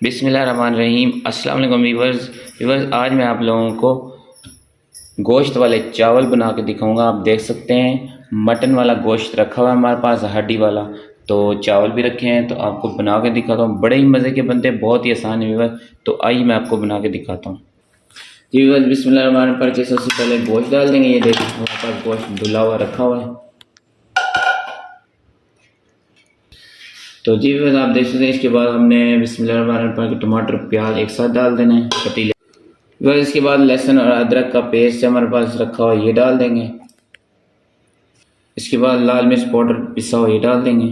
बिस्मिल्लाहिर्रहमानिर्रहीम। अस्सलाम वालेकुम व्यूवर्स, आज मैं आप लोगों को गोश्त वाले चावल बना के दिखाऊंगा। आप देख सकते हैं मटन वाला गोश्त रखा हुआ है हमारे पास, हड्डी वाला, तो चावल भी रखे हैं। तो आपको बना के दिखाता हूँ। बड़े ही मज़े के बनते हैं, बहुत ही आसान है व्यूवर्स। तो आइए मैं आपको बना के दिखाता हूँ। जी व्यूवर्स, बिस्मिल्लाहिर्रहमानिर्रहीम पर सबसे पहले गोश्त डाल देंगे। ये देखिए हमारे पास गोश्त धुला हुआ रखा हुआ है। तो जी व्यूअर्स, आप देख सकते हैं इसके बाद हमने बिस्मिल्लाहिर्रहमानिर्रहीम टमाटर प्याज एक साथ डाल देना है पतीले। व्यूअर्स, इसके बाद लहसुन और अदरक का पेस्ट हमारे पास रखा हुआ ये डाल देंगे। इसके बाद लाल मिर्च पाउडर पिसा हुआ ये डाल देंगे।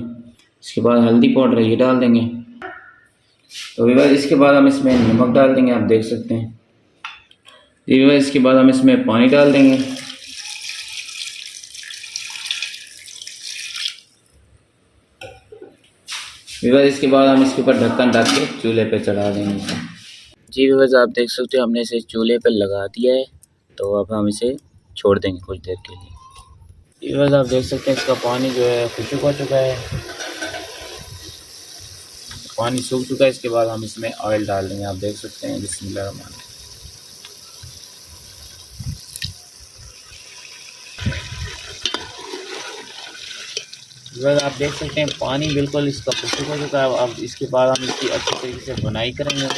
इसके बाद हल्दी पाउडर ये डाल देंगे। तो व्यूअर्स, इसके बाद हम इसमें नमक डाल देंगे, आप देख सकते हैं। जी व्यूअर्स, इसके बाद हम इसमें पानी डाल देंगे। व्यूअर्स, इसके बाद हम इसके ऊपर ढक्कन ढक के चूल्हे पे चढ़ा देंगे। जी व्यूअर्स, आप देख सकते हो हमने इसे चूल्हे पे लगा दिया है। तो अब हम इसे छोड़ देंगे कुछ देर के लिए। व्यूअर्स, आप देख सकते हैं इसका पानी जो है खुशक हो चुका है, पानी सूख चुका है। इसके बाद हम इसमें ऑयल डाल देंगे, आप देख सकते हैं। बिस्मिल्लाहिर्रहमानिर्रहीम। व्यूअर्स, आप देख सकते हैं पानी बिल्कुल इसका खुशक हो चुका है। अब इसके बाद हम इसकी अच्छी तरीके से बुनाई करेंगे। ये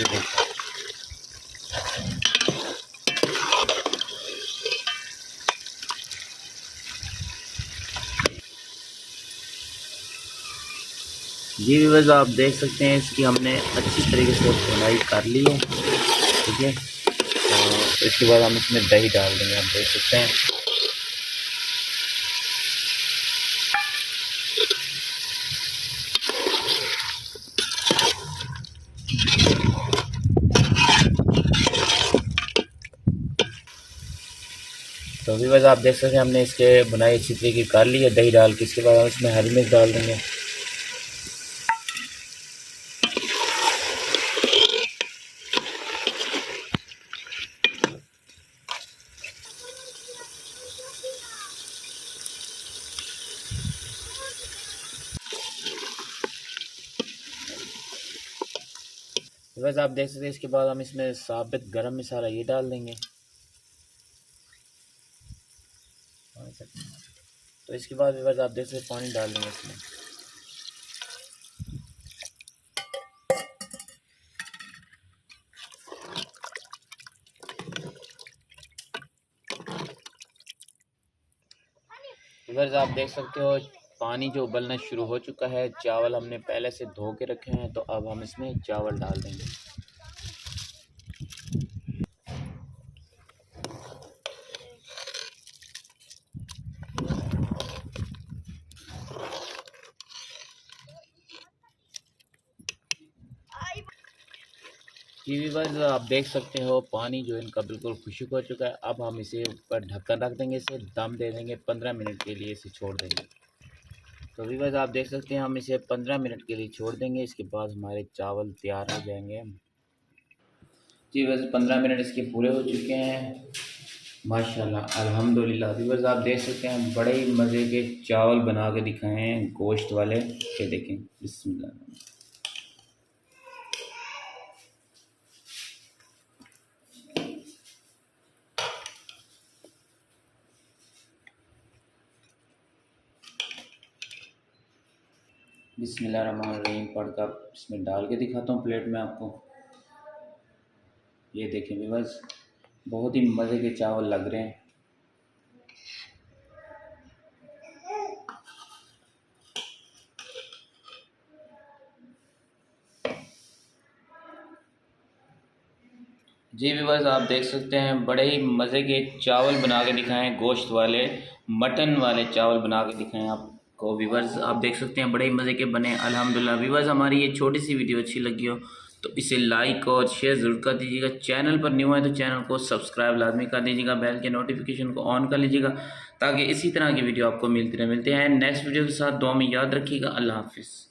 देखिए, जी व्यूअर्स, आप देख सकते हैं इसकी हमने अच्छी तरीके से बुनाई कर ली है, ठीक है। तो इसके बाद हम इसमें दही डाल देंगे, आप देख सकते हैं। तो व्यूअर्स, आप देख सकते हैं हमने इसके बुनाई अच्छी तरीके कर ली है दही डाल के। इसके बाद हम इसमें हरी मिर्च डाल देंगे। व्यूअर्स, आप देख सकते हैं इसके बाद हम इसमें साबित गरम मसाला ये डाल देंगे। तो इसके बाद व्यूअर्स, आप देख सकते हैं पानी डाल देंगे इसमें। व्यूअर्स, आप देख सकते हो पानी जो उबलना शुरू हो चुका है। चावल हमने पहले से धो के रखे हैं, तो अब हम इसमें चावल डाल देंगे। जी व्यूअर्स, आप देख सकते हो पानी जो इनका बिल्कुल खुशक हो चुका है। अब हम इसे ऊपर ढक्कन रख देंगे, इसे दम दे देंगे, 15 मिनट के लिए इसे छोड़ देंगे। तो व्यूअर्स, आप देख सकते हैं हम इसे 15 मिनट के लिए छोड़ देंगे। इसके बाद हमारे चावल तैयार हो जाएंगे। जी व्यूअर्स, 15 मिनट इसके पूरे हो चुके हैं, माशाल्लाह अल्हम्दुलिल्लाह। व्यूअर्स, आप देख सकते हैं बड़े ही मज़े के चावल बना के दिखाए हैं गोश्त वाले। ये देखें, बिस्मिल्लाह। बिस्मिल्लाहिर्रहमानिर्रहीम पढ़कर इसमें डाल के दिखाता हूँ प्लेट में आपको। ये देखें व्यूअर्स, बहुत ही मज़े के चावल लग रहे हैं। जी व्यूअर्स, आप देख सकते हैं बड़े ही मज़े के चावल बना के दिखाए हैं, गोश्त वाले मटन वाले चावल बना के दिखाए हैं आपको। व्यूअर्स, आप देख सकते हैं बड़े ही मज़े के बने अल्हम्दुलिल्लाह। व्यूअर्स, हमारी ये छोटी सी वीडियो अच्छी लगी हो तो इसे लाइक और शेयर ज़रूर कर दीजिएगा। चैनल पर न्यू है तो चैनल को सब्सक्राइब लाजमी कर दीजिएगा, बेल के नोटिफिकेशन को ऑन कर लीजिएगा ताकि इसी तरह की वीडियो आपको मिलती रहे। मिलते हैं नेक्स्ट वीडियो के साथ। दुआ में याद रखिएगा। अल्लाह हाफिज़।